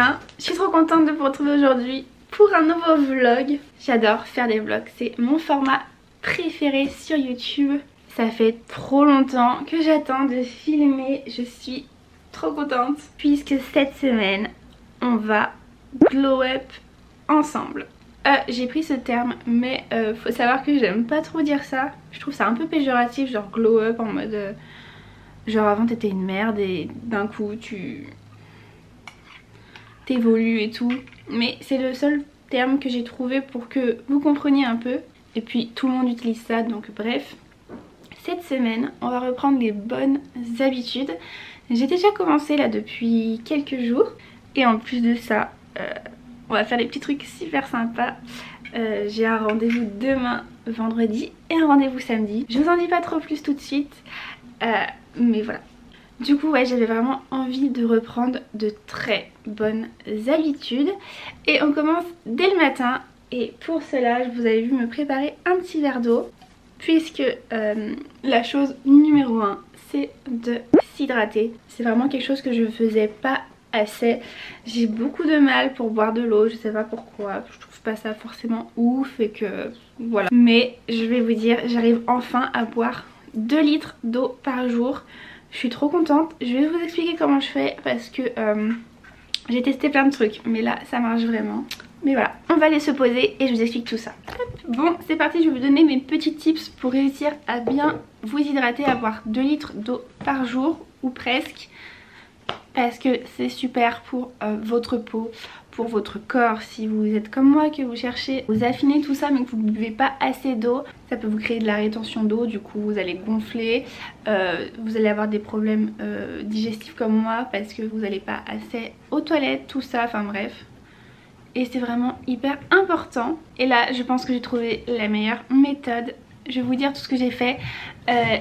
matin, je suis trop contente de vous retrouver aujourd'hui pour un nouveau vlog. J'adore faire des vlogs, c'est mon format préféré sur YouTube. Ça fait trop longtemps que j'attends de filmer, je suis trop contente. Puisque cette semaine, on va glow up ensemble. J'ai pris ce terme, mais faut savoir que j'aime pas trop dire ça. Je trouve ça un peu péjoratif, genre glow up en mode... genre avant t'étais une merde et d'un coup tu... t'évolues et tout. Mais c'est le seul terme que j'ai trouvé pour que vous compreniez un peu. Et puis tout le monde utilise ça, donc bref. Cette semaine, on va reprendre les bonnes habitudes. J'ai déjà commencé là depuis quelques jours. Et en plus de ça, on va faire des petits trucs super sympas. J'ai un rendez-vous demain vendredi et un rendez-vous samedi. Je vous en dis pas trop plus tout de suite. Mais voilà. Du coup ouais, j'avais vraiment envie de reprendre de très bonnes habitudes. Et on commence dès le matin. Et pour cela, vous avez vu me préparer un petit verre d'eau. Puisque la chose numéro 1, c'est de s'hydrater. C'est vraiment quelque chose que je faisais pas assez. J'ai beaucoup de mal pour boire de l'eau, je sais pas pourquoi. Je trouve pas ça forcément ouf et que voilà. Mais je vais vous dire, j'arrive enfin à boire 2 litres d'eau par jour. Je suis trop contente. Je vais vous expliquer comment je fais parce que j'ai testé plein de trucs. Mais là, ça marche vraiment. Mais voilà, on va aller se poser et je vous explique tout ça. Bon, c'est parti, je vais vous donner mes petits tips pour réussir à bien vous hydrater, à boire 2 litres d'eau par jour ou presque. Parce que c'est super pour votre peau, pour votre corps. Si vous êtes comme moi, que vous cherchez à vous affiner tout ça mais que vous ne buvez pas assez d'eau, ça peut vous créer de la rétention d'eau, du coup vous allez gonfler, vous allez avoir des problèmes digestifs comme moi parce que vous n'allez pas assez aux toilettes, tout ça, enfin bref. Et c'est vraiment hyper important. Et là je pense que j'ai trouvé la meilleure méthode. Je vais vous dire tout ce que j'ai fait.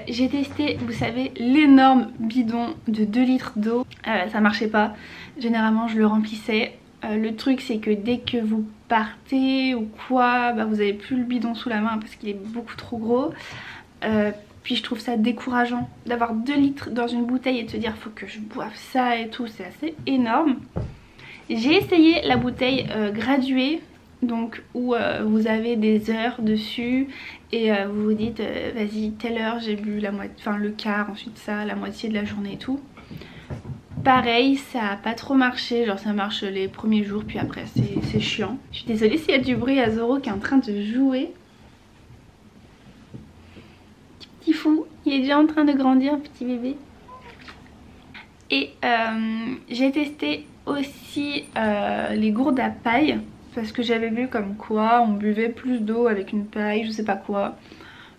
J'ai testé, vous savez, l'énorme bidon de 2 litres d'eau. Ça marchait pas. Généralement je le remplissais. Le truc c'est que dès que vous partez ou quoi, bah, vous avez plus le bidon sous la main parce qu'il est beaucoup trop gros. Puis je trouve ça décourageant d'avoir 2 litres dans une bouteille et de se dire faut que je boive ça et tout. C'est assez énorme. J'ai essayé la bouteille graduée, donc où vous avez des heures dessus et vous vous dites vas-y telle heure j'ai bu la moitié, enfin le quart, ensuite ça, la moitié de la journée et tout. Pareil, ça a pas trop marché, genre ça marche les premiers jours puis après c'est chiant. Je suis désolée s'il y a du bruit à Zoro qui est en train de jouer. Petit fou, il est déjà en train de grandir, petit bébé. Et j'ai testé aussi les gourdes à paille parce que j'avais vu comme quoi on buvait plus d'eau avec une paille, je sais pas quoi.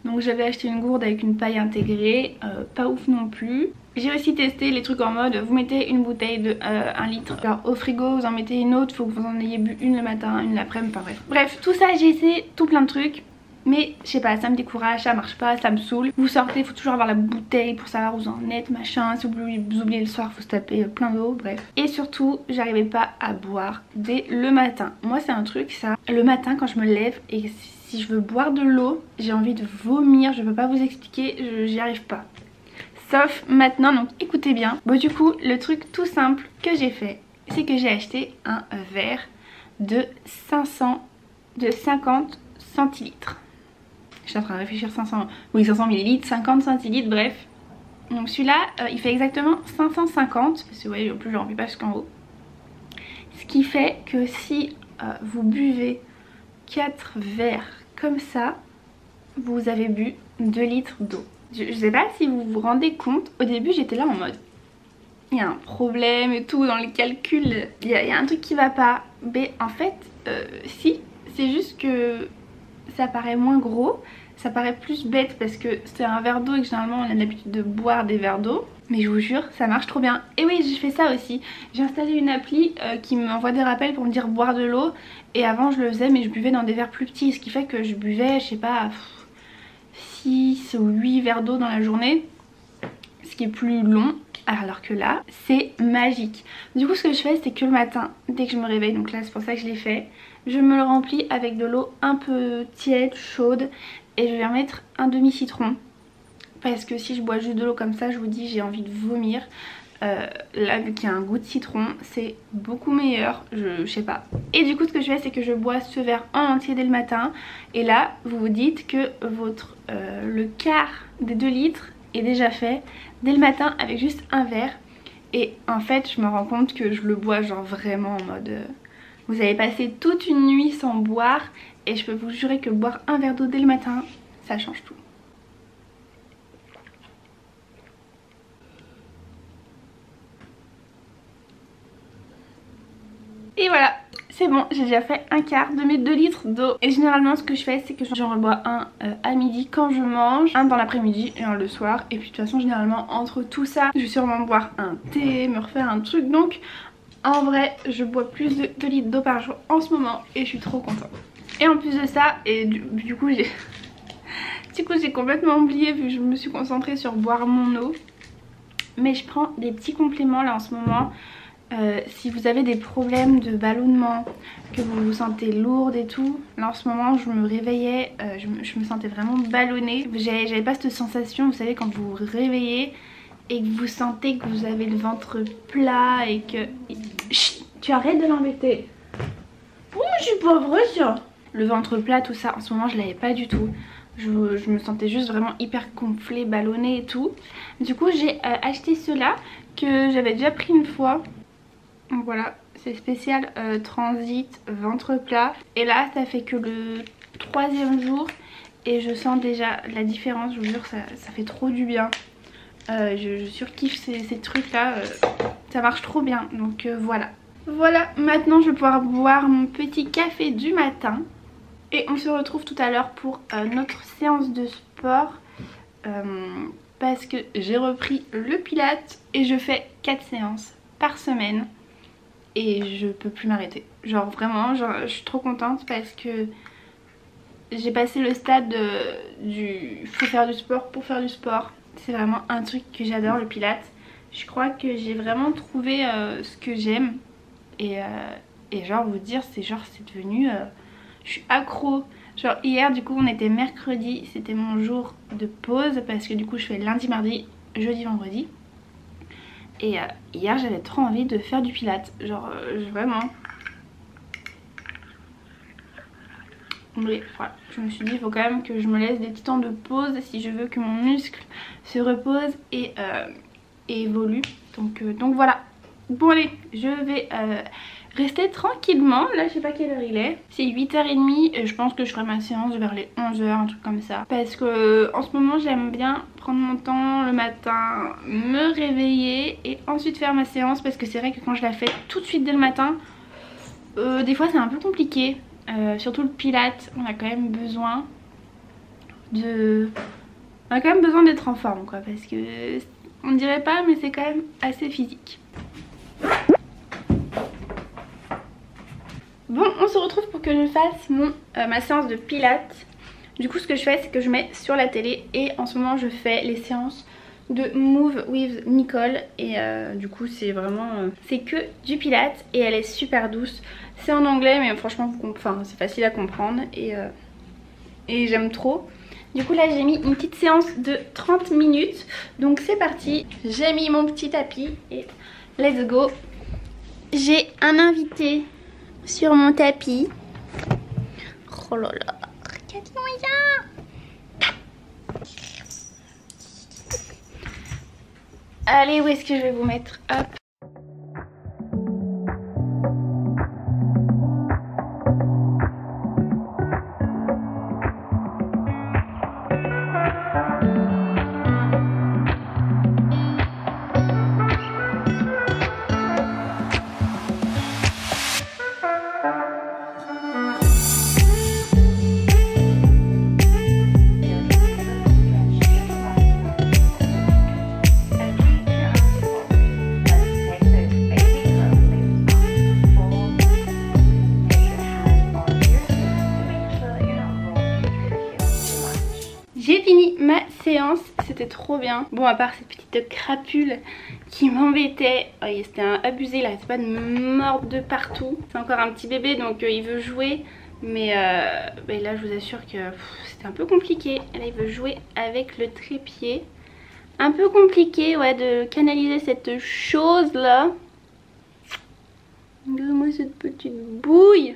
Donc j'avais acheté une gourde avec une paille intégrée, pas ouf non plus. J'ai aussi testé les trucs en mode vous mettez une bouteille de 1 litre, alors au frigo vous en mettez une autre, faut que vous en ayez bu une le matin, une l'après-midi, enfin bref. Bref, tout ça j'ai essayé tout plein de trucs. Mais je sais pas, ça me décourage, ça marche pas, ça me saoule. Vous sortez, il faut toujours avoir la bouteille pour savoir où vous en êtes, machin. Si vous oubliez le soir, faut se taper plein d'eau, bref. Et surtout, j'arrivais pas à boire dès le matin. Moi c'est un truc ça, le matin quand je me lève et si je veux boire de l'eau, j'ai envie de vomir, je peux pas vous expliquer, j'y arrive pas. Sauf maintenant, donc écoutez bien. Bon du coup, le truc tout simple que j'ai fait, c'est que j'ai acheté un verre de 50 centilitres. Je suis en train de réfléchir, 500 millilitres, 50 centilitres, bref. Donc celui-là, il fait exactement 550, parce que vous voyez, en plus je ne remplis pas jusqu'en haut. Ce qui fait que si vous buvez 4 verres comme ça, vous avez bu 2 litres d'eau. Je ne sais pas si vous vous rendez compte, au début j'étais là en mode, il y a un problème et tout dans les calculs, il y a un truc qui va pas. Mais en fait, si, c'est juste que... ça paraît moins gros, ça paraît plus bête parce que c'est un verre d'eau et que généralement on a l'habitude de boire des verres d'eau. Mais je vous jure, ça marche trop bien. Et oui, j'ai fait ça aussi. J'ai installé une appli qui m'envoie des rappels pour me dire boire de l'eau. Et avant je le faisais mais je buvais dans des verres plus petits. Ce qui fait que je buvais, je sais pas, 6 ou 8 verres d'eau dans la journée. Ce qui est plus long. Alors que là, c'est magique. Du coup, ce que je fais, c'est que le matin, dès que je me réveille, donc là c'est pour ça que je l'ai fait, je me le remplis avec de l'eau un peu tiède, chaude, et je vais en mettre un demi-citron. Parce que si je bois juste de l'eau comme ça, je vous dis, j'ai envie de vomir. Là vu qu'il y a un goût de citron c'est beaucoup meilleur, je sais pas. Et du coup ce que je fais c'est que je bois ce verre en entier dès le matin. Et là vous vous dites que le quart des 2 litres est déjà fait dès le matin avec juste un verre. Et en fait je me rends compte que je le bois genre vraiment en mode vous avez passé toute une nuit sans boire. Et je peux vous jurer que boire un verre d'eau dès le matin ça change tout. Et voilà, c'est bon, j'ai déjà fait un quart de mes 2 litres d'eau. Et généralement ce que je fais c'est que j'en rebois un à midi quand je mange, un dans l'après-midi et un le soir. Et puis de toute façon généralement entre tout ça je vais sûrement boire un thé, me refaire un truc. Donc en vrai je bois plus de 2 litres d'eau par jour en ce moment et je suis trop contente. Et en plus de ça, et du coup j'ai complètement oublié vu que je me suis concentrée sur boire mon eau. Mais je prends des petits compléments là en ce moment. Si vous avez des problèmes de ballonnement, que vous vous sentez lourde et tout, là en ce moment je me réveillais, je me sentais vraiment ballonnée. J'avais pas cette sensation, vous savez, quand vous vous réveillez et que vous sentez que vous avez le ventre plat et que... Chut, tu arrêtes de l'embêter. Oh je suis pauvre ça. Le ventre plat, tout ça, en ce moment je l'avais pas du tout. Je me sentais juste vraiment hyper gonflée, ballonnée et tout. Du coup j'ai acheté ceux-là que j'avais déjà pris une fois. Donc voilà, c'est spécial transit ventre plat. Et là ça fait que le 3e jour et je sens déjà la différence, je vous jure ça fait trop du bien. Je surkiffe ces trucs là, ça marche trop bien. Donc voilà. Voilà, maintenant je vais pouvoir boire mon petit café du matin. Et on se retrouve tout à l'heure pour notre séance de sport. Parce que j'ai repris le pilates et je fais 4 séances par semaine. Et je peux plus m'arrêter. Genre vraiment, je suis trop contente parce que j'ai passé le stade du faut faire du sport pour faire du sport. C'est vraiment un truc que j'adore, le pilates. Je crois que j'ai vraiment trouvé ce que j'aime. Et genre vous dire, c'est devenu... je suis accro. Genre hier du coup on était mercredi, c'était mon jour de pause parce que du coup je fais lundi, mardi, jeudi, vendredi. Et hier j'avais trop envie de faire du pilates, genre vraiment. Mais voilà, je me suis dit il faut quand même que je me laisse des petits temps de pause si je veux que mon muscle se repose et évolue. Donc voilà. Bon allez, je vais rester tranquillement. Là je sais pas quelle heure il est. C'est 8h30 et je pense que je ferai ma séance vers les 11h, un truc comme ça. Parce que en ce moment j'aime bien prendre mon temps le matin, me réveiller et ensuite faire ma séance. Parce que c'est vrai que quand je la fais tout de suite dès le matin, des fois c'est un peu compliqué. Surtout le pilates, on a quand même besoin d'être en forme quoi. Parce que on dirait pas mais c'est quand même assez physique. Bon, on se retrouve pour que je fasse ma séance de pilates. Du coup ce que je fais c'est que je mets sur la télé et en ce moment je fais les séances de Move with Nicole. Et du coup c'est vraiment c'est que du pilates et elle est super douce. C'est en anglais mais franchement c'est facile à comprendre et j'aime trop. Du coup là j'ai mis une petite séance de 30 minutes. Donc c'est parti, j'ai mis mon petit tapis et let's go. J'ai un invité sur mon tapis. Oh là là, regardez-moi ça. Allez, où est-ce que je vais vous mettre? Hop. J'ai fini ma séance, c'était trop bien. Bon, à part cette petite crapule qui m'embêtait, c'était abusé, il arrêtait pas de me mordre de partout. C'est encore un petit bébé donc il veut jouer, mais là je vous assure que c'était un peu compliqué. Là il veut jouer avec le trépied. un peu compliqué, ouais, de canaliser cette chose là. Regarde-moi cette petite bouille.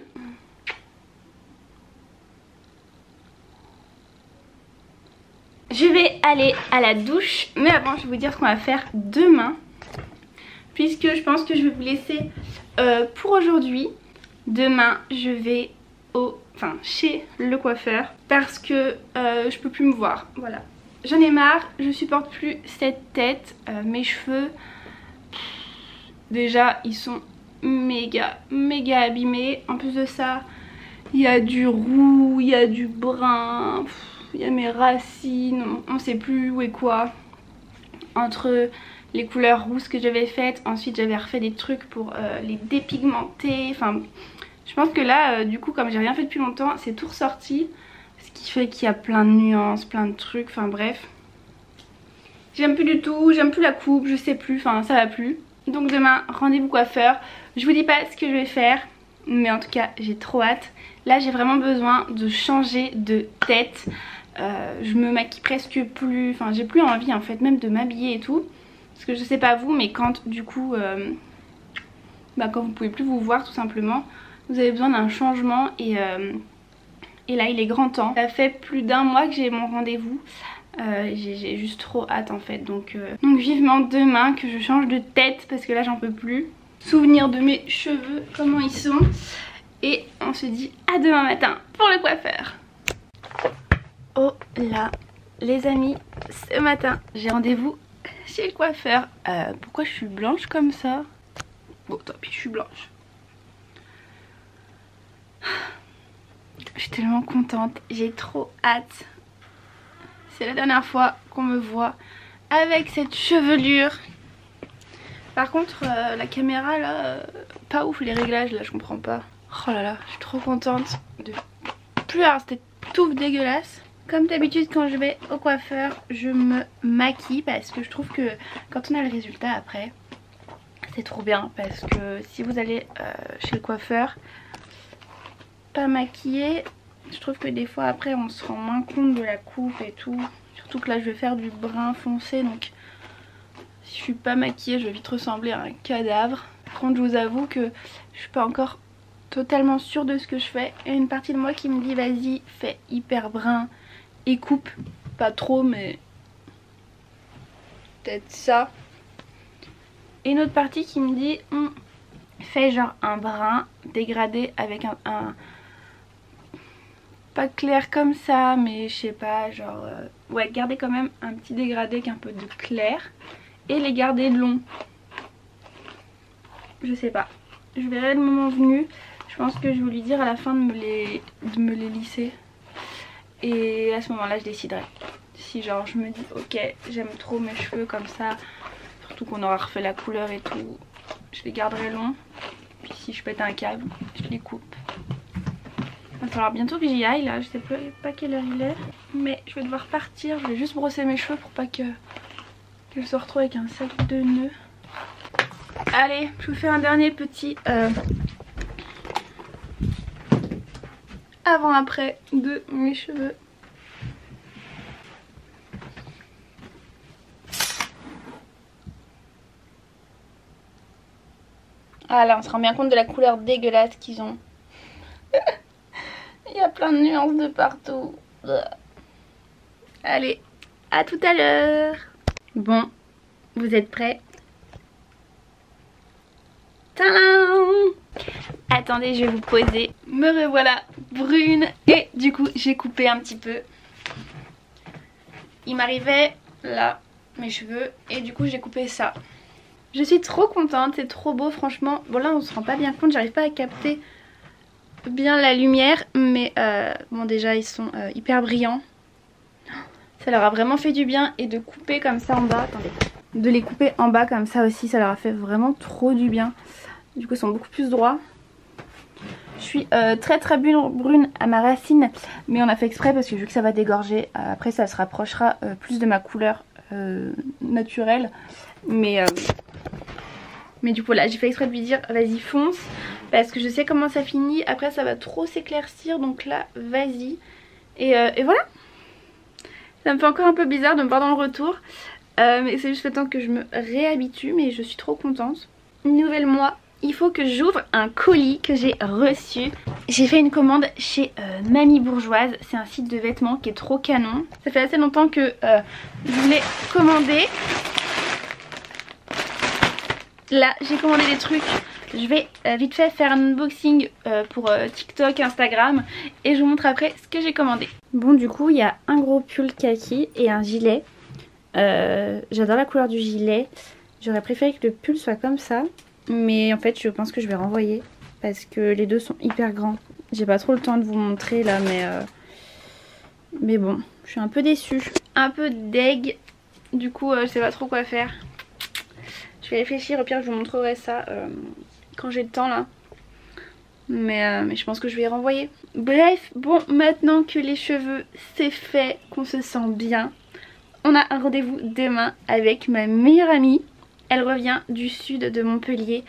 Je vais aller à la douche, mais avant je vais vous dire ce qu'on va faire demain, puisque je pense que je vais vous laisser pour aujourd'hui. Demain je vais chez le coiffeur parce que je peux plus me voir, voilà. J'en ai marre, je supporte plus cette tête, mes cheveux, déjà ils sont méga abîmés. En plus de ça, il y a du roux, il y a du brun, il y a mes racines, on sait plus où est quoi. Entre les couleurs rousses que j'avais faites, ensuite j'avais refait des trucs pour les dépigmenter. Enfin, je pense que là, du coup, comme j'ai rien fait depuis longtemps, c'est tout ressorti. Ce qui fait qu'il y a plein de nuances, plein de trucs, enfin bref. J'aime plus du tout, j'aime plus la coupe, je sais plus, enfin ça va plus. Donc demain, rendez-vous coiffeur. Je vous dis pas ce que je vais faire, mais en tout cas j'ai trop hâte. Là j'ai vraiment besoin de changer de tête. Je me maquille presque plus, enfin j'ai plus envie en fait même de m'habiller et tout. Parce que je sais pas vous, mais quand du coup, quand vous pouvez plus vous voir tout simplement, vous avez besoin d'un changement et là il est grand temps. Ça fait plus d'un mois que j'ai mon rendez-vous. J'ai juste trop hâte en fait, donc vivement demain que je change de tête parce que là j'en peux plus. Souvenir de mes cheveux, comment ils sont. Et on se dit à demain matin pour le coiffeur. Oh là les amis, ce matin j'ai rendez-vous chez le coiffeur. Pourquoi je suis blanche comme ça? Bon tant pis, je suis blanche. Je suis tellement contente, j'ai trop hâte. C'est la dernière fois qu'on me voit avec cette chevelure. Par contre la caméra là, pas ouf les réglages là, je comprends pas. Oh là là, je suis trop contente de plus avoir cette touffe dégueulasse. Comme d'habitude quand je vais au coiffeur, je me maquille parce que je trouve que quand on a le résultat après, c'est trop bien. Parce que si vous allez chez le coiffeur pas maquillé, je trouve que des fois après on se rend moins compte de la coupe et tout. Surtout que là je vais faire du brun foncé, donc si je suis pas maquillée je vais vite ressembler à un cadavre. Par contre je vous avoue que je suis pas encore totalement sûre de ce que je fais. Il y a une partie de moi qui me dit vas-y fais hyper brun et coupe, pas trop mais peut-être ça. Et une autre partie qui me dit fais genre un brun dégradé avec un pas clair comme ça, mais je sais pas, genre ouais, garder quand même un petit dégradé avec un peu de clair et les garder longs. Je sais pas, je verrai le moment venu. Je pense que je vais lui dire à la fin de me les lisser. Et à ce moment là je déciderai. Si genre je me dis ok j'aime trop mes cheveux comme ça, surtout qu'on aura refait la couleur et tout, je les garderai longs. Puis si je pète un câble, je les coupe. Il va falloir bientôt que j'y aille là, je sais pas quelle heure il est. Mais je vais devoir partir, je vais juste brosser mes cheveux pour pas que je se retrouve avec un sac de nœuds. Allez, je vous fais un dernier petit avant-après de mes cheveux. Ah là on se rend bien compte de la couleur dégueulasse qu'ils ont. Il y a plein de nuances de partout. Allez, à tout à l'heure. Bon, vous êtes prêts? Tadam! Attendez, je vais vous poser. Me revoilà brune. Et du coup, j'ai coupé un petit peu. Il m'arrivait là, mes cheveux. Et du coup, j'ai coupé ça. Je suis trop contente, c'est trop beau franchement. Bon là, on se rend pas bien compte, j'arrive pas à capter bien la lumière. Mais bon déjà, ils sont hyper brillants. Ça leur a vraiment fait du bien. Et de couper comme ça en bas, attendez. De les couper en bas comme ça aussi, ça leur a fait vraiment trop du bien. Du coup ils sont beaucoup plus droits. Je suis très brune à ma racine, mais on a fait exprès parce que vu que ça va dégorger, après ça se rapprochera plus de ma couleur naturelle. Mais du coup là j'ai fait exprès de lui dire vas-y fonce, parce que je sais comment ça finit, après ça va trop s'éclaircir, donc là vas-y. Et voilà. Ça me fait encore un peu bizarre de me voir dans le retour. Mais c'est juste le temps que je me réhabitue, mais je suis trop contente. Nouvel mois, il faut que j'ouvre un colis que j'ai reçu. J'ai fait une commande chez Mamie Bourgeoise. C'est un site de vêtements qui est trop canon. Ça fait assez longtemps que je voulais commander. Là j'ai commandé des trucs. Je vais vite fait faire un unboxing pour TikTok, Instagram. Et je vous montre après ce que j'ai commandé. Bon, du coup il y a un gros pull kaki et un gilet. J'adore la couleur du gilet. J'aurais préféré que le pull soit comme ça. Mais en fait je pense que je vais renvoyer. Parce que les deux sont hyper grands. J'ai pas trop le temps de vous montrer là, mais bon, je suis un peu déçue. Un peu deg. Du coup je sais pas trop quoi faire. Je vais réfléchir, au pire je vous montrerai ça quand j'ai le temps là. Mais je pense que je vais les renvoyer. Bref, bon, maintenant que les cheveux c'est fait, qu'on se sent bien, on a un rendez-vous demain avec ma meilleure amie. Elle revient du sud de Montpellier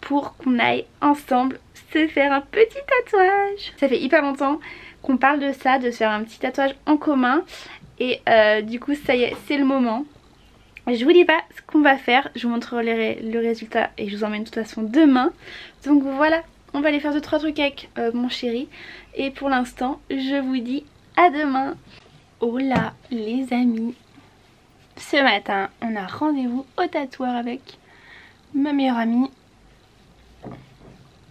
pour qu'on aille ensemble se faire un petit tatouage. Ça fait hyper longtemps qu'on parle de ça, de se faire un petit tatouage en commun. Et du coup ça y est, c'est le moment. Je vous dis pas ce qu'on va faire, je vous montrerai le résultat et je vous emmène de toute façon demain. Donc voilà, on va aller faire 2-3 trucs avec mon chéri. Et pour l'instant, je vous dis à demain. Oh là les amis, ce matin on a rendez-vous au tatoueur avec ma meilleure amie.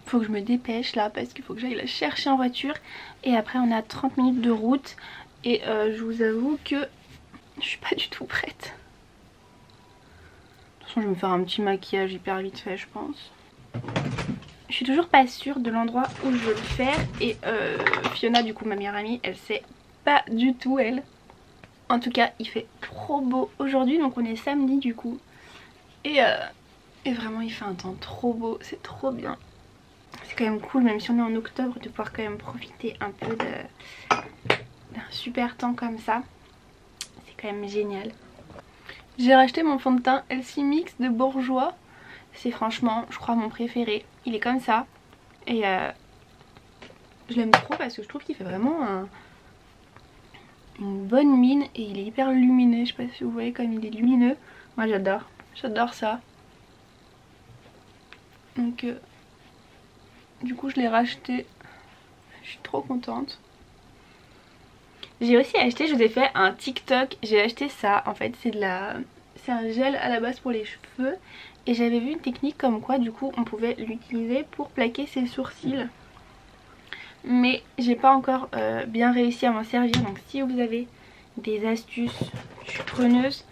Faut que je me dépêche là parce qu'il faut que j'aille la chercher en voiture. Et après on a 30 minutes de route. Et je vous avoue que je suis pas du tout prête. De toute façon je vais me faire un petit maquillage hyper vite fait je pense. Je suis toujours pas sûre de l'endroit où je veux le faire. Et Fiona du coup ma meilleure amie, elle sait pas du tout elle. En tout cas il fait trop beau aujourd'hui, donc on est samedi du coup. Et vraiment il fait un temps trop beau, c'est trop bien. C'est quand même cool, même si on est en octobre, de pouvoir quand même profiter un peu d'un super temps comme ça. C'est quand même génial. J'ai racheté mon fond de teint LC Mix de Bourjois. C'est franchement, je crois, mon préféré. Il est comme ça. Et je l'aime trop parce que je trouve qu'il fait vraiment une bonne mine. Et il est hyper lumineux. Je sais pas si vous voyez comme il est lumineux. Moi j'adore. J'adore ça. Donc du coup je l'ai racheté. Je suis trop contente. J'ai aussi acheté, je vous ai fait un TikTok. J'ai acheté ça en fait. C'est un gel à la base pour les cheveux. Et j'avais vu une technique comme quoi du coup on pouvait l'utiliser pour plaquer ses sourcils. Mais j'ai pas encore bien réussi à m'en servir. Donc si vous avez des astuces, je suis preneuse.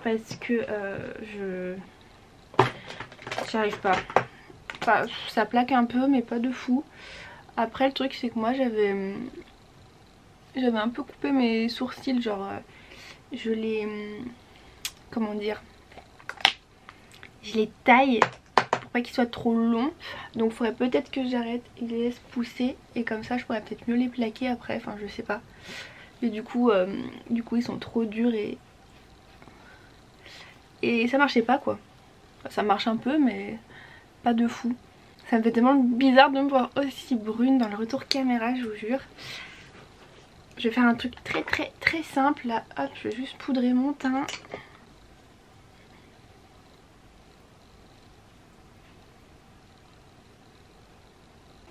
Parce que j'y arrive pas. Enfin, ça plaque un peu mais pas de fou. Après le truc c'est que moi j'avais un peu coupé mes sourcils. Genre je les... comment dire, je les taille pour pas qu'ils soient trop longs. Donc il faudrait peut-être que j'arrête et les laisse pousser. Et comme ça je pourrais peut-être mieux les plaquer après. Enfin je sais pas. Mais du coup ils sont trop durs et ça marchait pas quoi. Enfin, ça marche un peu mais pas de fou. Ça me fait tellement bizarre de me voir aussi brune dans le retour caméra, je vous jure. Je vais faire un truc très simple là. Hop, je vais juste poudrer mon teint.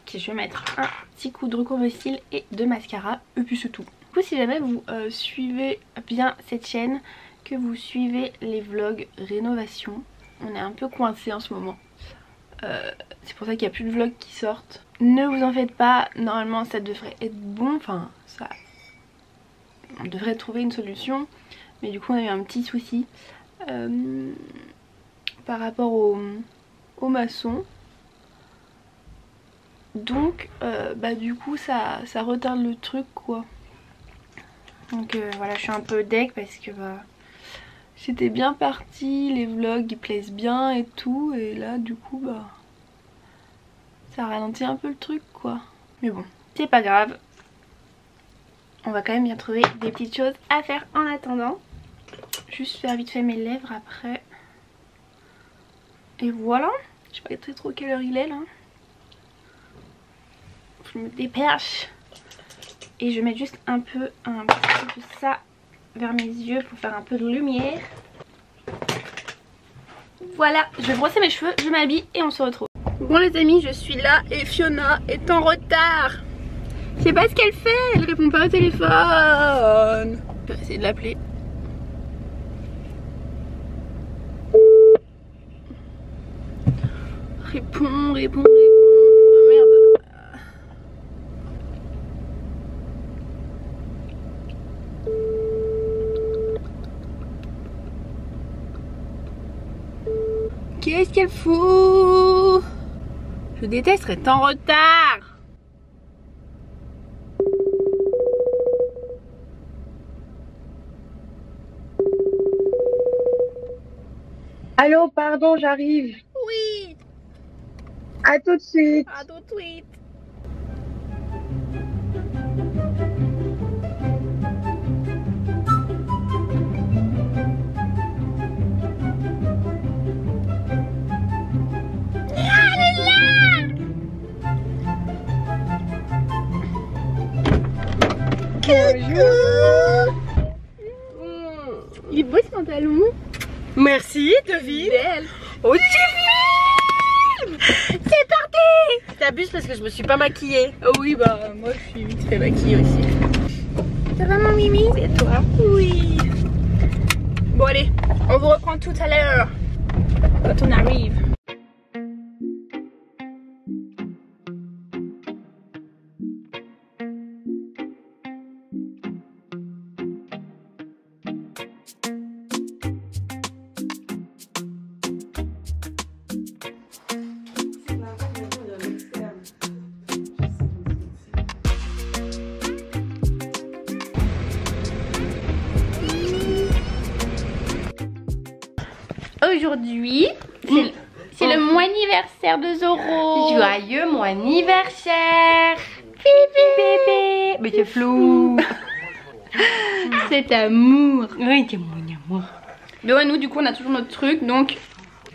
Ok, je vais mettre un petit coup de recouvre cils et de mascara. Et puis c'est tout. Du coup si jamais vous suivez bien cette chaîne, que vous suivez les vlogs rénovation, on est un peu coincé en ce moment. C'est pour ça qu'il n'y a plus de vlogs qui sortent. Ne vous en faites pas, normalement ça devrait être bon, enfin ça... on devrait trouver une solution. Mais du coup on a eu un petit souci par rapport au maçon. Donc bah du coup ça retarde le truc quoi. Donc voilà, je suis un peu deg parce que bah j'étais bien partie, les vlogs ils plaisent bien et tout. Et là du coup bah ça ralentit un peu le truc quoi. Mais bon, c'est pas grave. On va quand même bien trouver des petites choses à faire en attendant. Juste faire vite fait mes lèvres après. Et voilà. Je sais pas trop quelle heure il est là. Je me dépêche. Et je mets juste un peu de ça vers mes yeux pour faire un peu de lumière. Voilà, je vais brosser mes cheveux, je m'habille et on se retrouve. Bon les amis, je suis là et Fiona est en retard. Je sais pas ce qu'elle fait, elle répond pas au téléphone. Je vais essayer de l'appeler. Réponds. Oh, merde. Qu'est-ce qu'elle fout? Je déteste être en retard. Allô, pardon, j'arrive. Oui. À tout de suite. À tout de suite. Bonjour. Il est beau ce pantalon. Merci, Devine. Belle. Oh, tu filmes. C'est parti. T'abuses parce que je me suis pas maquillée. Oh oui, bah moi je suis vite fait maquillée aussi. Ça va mon Mimi? Et toi? Oui. Bon allez, on vous reprend tout à l'heure quand on arrive. Aujourd'hui, c'est le mois anniversaire de Zoro. Joyeux mon anniversaire. Bébé. Mais t'es flou. Cet amour. Oui, t'es mon amour. Mais ouais, nous du coup on a toujours notre truc, donc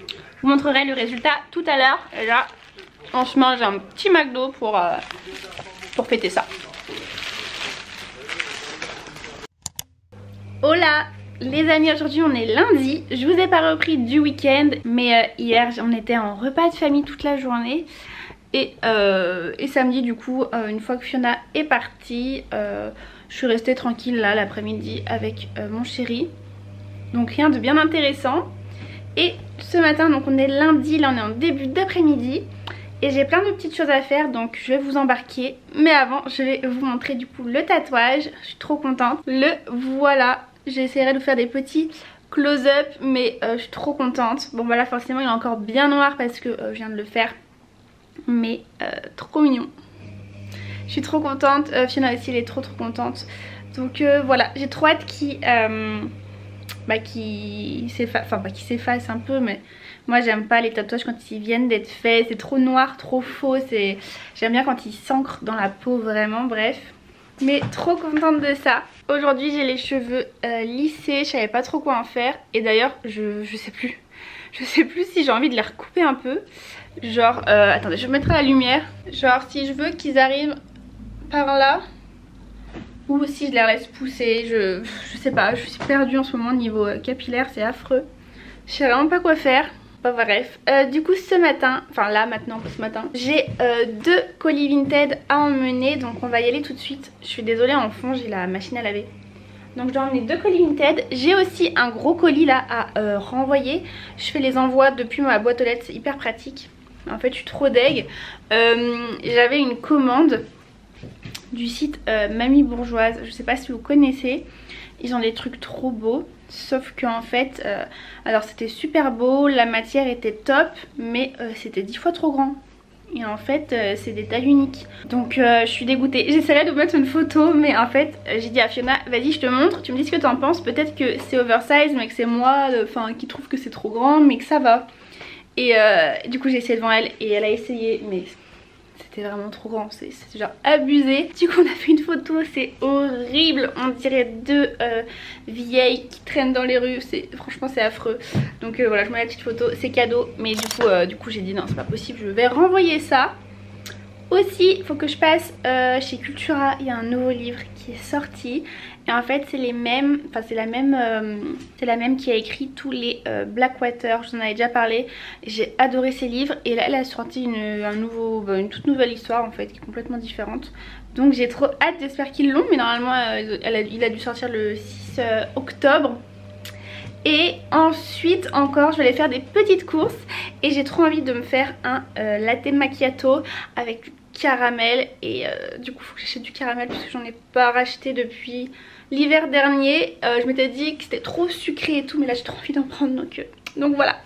je vous montrerai le résultat tout à l'heure. Et là, on se mange un petit McDo pour fêter ça. Hola les amis, aujourd'hui on est lundi. Je vous ai pas repris du week-end, mais hier on était en repas de famille toute la journée. Et samedi du coup, une fois que Fiona est partie, je suis restée tranquille là l'après-midi avec mon chéri. Donc rien de bien intéressant. Et ce matin, donc on est lundi, là on est en début d'après-midi. Et j'ai plein de petites choses à faire, donc je vais vous embarquer. Mais avant, je vais vous montrer du coup le tatouage. Je suis trop contente. Le voilà. J'essaierai de vous faire des petits close-up, mais je suis trop contente. Bon voilà, forcément il est encore bien noir parce que je viens de le faire. Mais trop mignon. Je suis trop contente. Fiona aussi elle est trop contente. Donc voilà, j'ai trop hâte qu'il s'efface un peu, mais moi j'aime pas les tatouages quand ils viennent d'être faits, c'est trop noir, trop faux, j'aime bien quand ils s'ancrent dans la peau vraiment, bref. Mais trop contente de ça. Aujourd'hui j'ai les cheveux lissés, je savais pas trop quoi en faire, et d'ailleurs je sais plus si j'ai envie de les recouper un peu. Genre, attendez, je vais mettre à la lumière. Genre si je veux qu'ils arrivent par là, ou si je les laisse pousser, je sais pas, je suis perdue en ce moment niveau capillaire, c'est affreux. Je sais vraiment pas quoi faire. Bah bref, du coup ce matin, enfin là maintenant ce matin, j'ai 2 colis Vinted à emmener, donc on va y aller tout de suite. Je suis désolée, en fond j'ai la machine à laver. Donc je dois emmener 2 colis Vinted. J'ai aussi un gros colis là à renvoyer. Je fais les envois depuis ma boîte aux lettres, c'est hyper pratique. En fait je suis trop deg. J'avais une commande du site Mamie Bourgeoise, je sais pas si vous connaissez. Ils ont des trucs trop beaux, sauf qu'en fait, alors c'était super beau, la matière était top, mais c'était 10 fois trop grand. Et en fait c'est des tailles uniques. Donc je suis dégoûtée. J'essaierai de vous mettre une photo, mais en fait j'ai dit à Fiona, vas-y je te montre, tu me dis ce que t'en penses. Peut-être que c'est oversize, mais que c'est moi qui trouve que c'est trop grand, mais que ça va. Et du coup j'ai essayé devant elle et elle a essayé, mais c'était vraiment trop grand, c'est genre abusé. Du coup on a fait une photo, c'est horrible. On dirait 2 vieilles qui traînent dans les rues, franchement c'est affreux. Donc voilà, je mets la petite photo, c'est cadeau. Mais du coup j'ai dit non c'est pas possible, je vais renvoyer ça Aussi, il faut que je passe chez Cultura, il y a un nouveau livre qui est sorti. Et en fait c'est les mêmes, enfin c'est la même qui a écrit tous les Blackwater, je vous en avais déjà parlé. J'ai adoré ces livres et là elle a sorti une toute nouvelle histoire en fait qui est complètement différente. Donc j'ai trop hâte, j'espère qu'ils l'ont, mais normalement il a dû sortir le 6 octobre. Et ensuite encore je vais aller faire des petites courses et j'ai trop envie de me faire un latte macchiato avec du caramel et du coup il faut que j'achète du caramel parce que j'en ai pas racheté depuis l'hiver dernier. Je m'étais dit que c'était trop sucré et tout, mais là j'ai trop envie d'en prendre, donc voilà.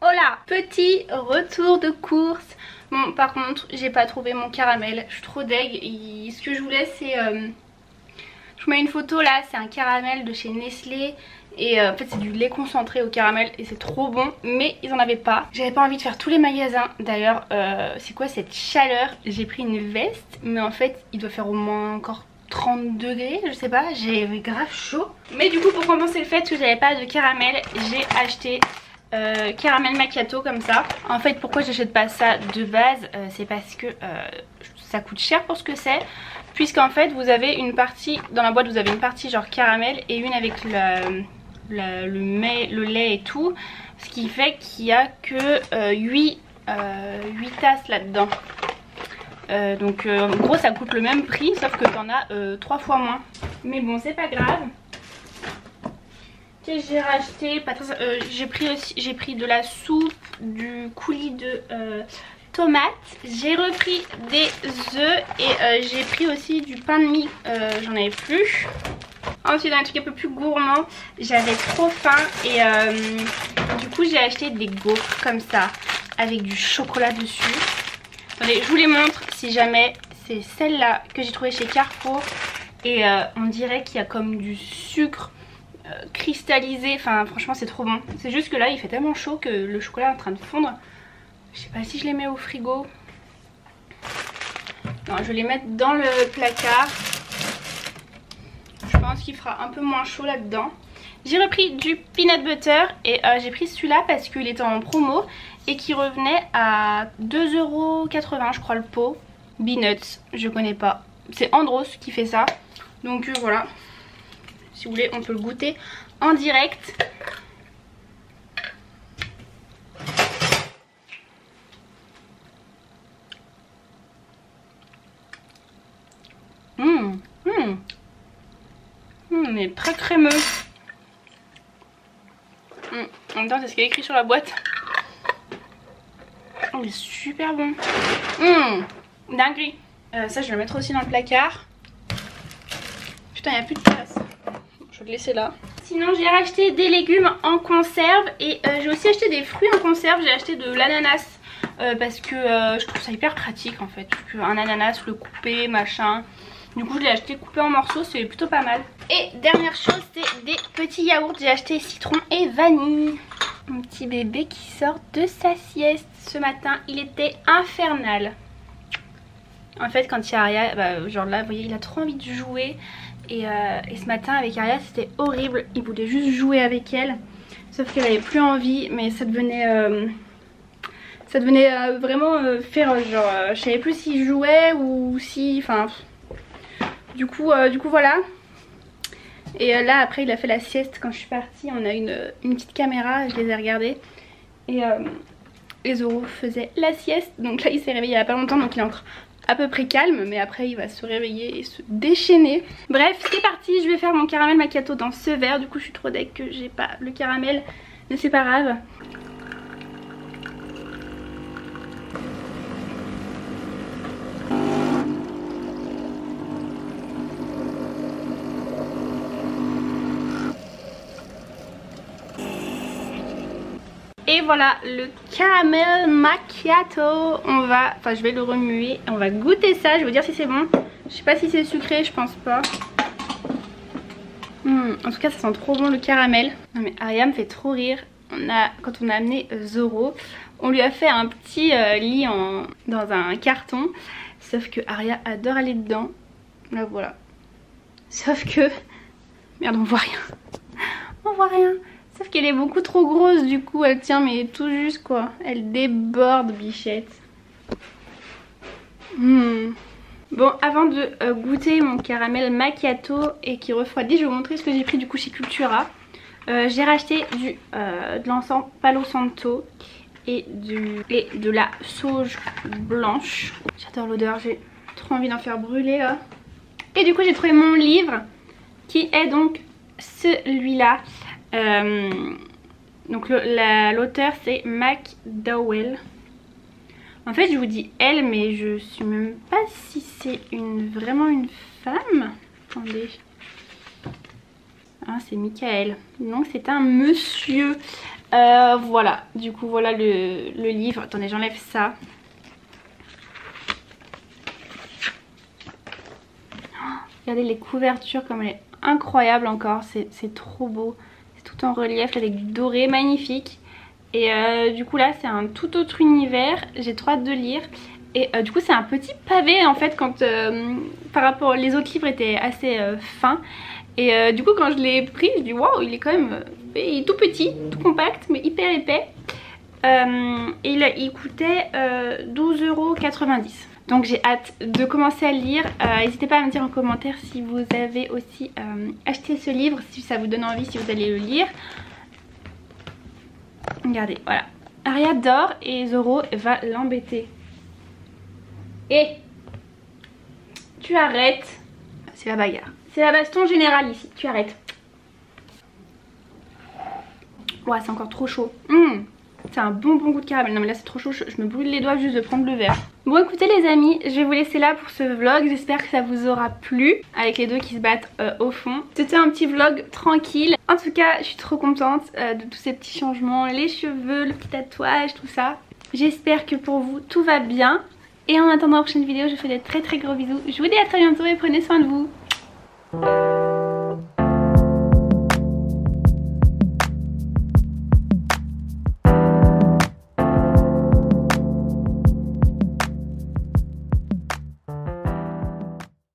Oh là, petit retour de course. Bon, par contre j'ai pas trouvé mon caramel, je suis trop deg. Ce que je voulais c'est je vous mets une photo là, c'est un caramel de chez Nestlé. Et en fait c'est du lait concentré au caramel et c'est trop bon, mais ils en avaient pas. J'avais pas envie de faire tous les magasins. D'ailleurs c'est quoi cette chaleur? J'ai pris une veste, mais en fait il doit faire au moins encore 30 degrés, je sais pas, j'ai grave chaud. Mais du coup pour compenser le fait que j'avais pas de caramel, j'ai acheté caramel macchiato comme ça. En fait pourquoi j'achète pas ça de base, c'est parce que ça coûte cher pour ce que c'est. Puisqu'en fait vous avez une partie, dans la boîte vous avez une partie genre caramel et une avec le lait et tout. Ce qui fait qu'il y a que 8 tasses là-dedans. Donc en gros ça coûte le même prix sauf que t'en as 3 fois moins. Mais bon c'est pas grave. J'ai racheté, j'ai pris de la soupe, du coulis de tomates, j'ai repris des œufs et j'ai pris aussi du pain de mie, j'en avais plus. Ensuite un truc un peu plus gourmand, j'avais trop faim et du coup j'ai acheté des gaufres comme ça avec du chocolat dessus. Attendez, je vous les montre si jamais. C'est celle-là que j'ai trouvée chez Carrefour et on dirait qu'il y a comme du sucre cristallisé, enfin franchement c'est trop bon. C'est juste que là il fait tellement chaud que le chocolat est en train de fondre. Je sais pas si je les mets au frigo. Non, je vais les mettre dans le placard. Je pense qu'il fera un peu moins chaud là-dedans. J'ai repris du peanut butter et j'ai pris celui-là parce qu'il était en promo et qui revenait à 2,80 € je crois le pot. Peanuts, je connais pas. C'est Andros qui fait ça. Donc voilà. Si vous voulez on peut le goûter en direct. Mais très crémeux. En même temps c'est ce qui est écrit sur la boîte. Oh, il est super bon. Dinguerie. Ça je vais le mettre aussi dans le placard. Putain il n'y a plus de place. Je vais le laisser là. Sinon j'ai racheté des légumes en conserve. Et j'ai aussi acheté des fruits en conserve. J'ai acheté de l'ananas. Parce que je trouve ça hyper pratique en fait. Un ananas, le couper, machin. Du coup je l'ai acheté coupé en morceaux, c'est plutôt pas mal. Et dernière chose, c'est des petits yaourts. J'ai acheté citron et vanille. Mon petit bébé qui sort de sa sieste. Ce matin il était infernal. En fait quand il y a Aria, genre là vous voyez il a trop envie de jouer. Et ce matin avec Aria c'était horrible. Il voulait juste jouer avec elle. Sauf qu'elle avait plus envie, mais ça devenait vraiment féroce. Genre je savais plus s'il jouait ou si... Enfin... Du coup voilà. Et là après il a fait la sieste quand je suis partie. On a une petite caméra, je les ai regardées. Et Zoro faisait la sieste. Donc là il s'est réveillé il y a pas longtemps. Donc il est encore à peu près calme. Mais après il va se réveiller et se déchaîner. Bref c'est parti, je vais faire mon caramel macchiato dans ce verre. Du coup je suis trop deg que j'ai pas le caramel. Mais c'est pas grave. Et voilà le caramel macchiato. Je vais le remuer et on va goûter ça. Je vais vous dire si c'est bon. Je sais pas si c'est sucré, je pense pas. En tout cas ça sent trop bon le caramel. Non mais Aria me fait trop rire. Quand on a amené Zoro, on lui a fait un petit lit dans un carton. Sauf que Aria adore aller dedans. Là voilà. Sauf que Merde, on voit rien. On voit rien. Sauf qu'elle est beaucoup trop grosse, du coup elle tient mais tout juste quoi. Elle déborde, bichette. Bon, avant de goûter mon caramel macchiato et qui refroidit, je vais vous montrer ce que j'ai pris du coup chez Cultura. J'ai racheté de l'encens Palo Santo et de la sauge blanche. J'adore l'odeur, j'ai trop envie d'en faire brûler là. Et du coup j'ai trouvé mon livre qui est donc celui-là. Donc l'auteur c'est McDowell. En fait je vous dis elle, mais je suis même pas si c'est vraiment une femme. Attendez. Ah, c'est Michael. Donc c'est un monsieur. Voilà, du coup voilà le livre. Attendez, j'enlève ça. Oh, regardez les couvertures comme elle est incroyable encore. C'est trop beau. C'est tout en relief avec doré, magnifique. Et du coup là c'est un tout autre univers. J'ai trop hâte de lire. Et du coup c'est un petit pavé en fait quand par rapport les autres livres étaient assez fins. Et du coup quand je l'ai pris je dis waouh, il est quand même il est tout petit, tout compact mais hyper épais. Et il coûtait 12,90 €. Donc j'ai hâte de commencer à le lire. N'hésitez pas à me dire en commentaire si vous avez aussi acheté ce livre, si ça vous donne envie, si vous allez le lire. Regardez, voilà. Aria dort et Zoro va l'embêter. Et tu arrêtes. C'est la bagarre. C'est la baston générale ici. Tu arrêtes. Ouais, c'est encore trop chaud. C'est un bon goût de caramel. Non mais là c'est trop chaud, je me brûle les doigts juste de prendre le verre. Bon écoutez les amis, je vais vous laisser là pour ce vlog. J'espère que ça vous aura plu. Avec les deux qui se battent au fond. C'était un petit vlog tranquille. En tout cas je suis trop contente de tous ces petits changements. Les cheveux, le petit tatouage, tout ça. J'espère que pour vous tout va bien. Et en attendant la prochaine vidéo, je vous fais de très gros bisous. Je vous dis à très bientôt et prenez soin de vous.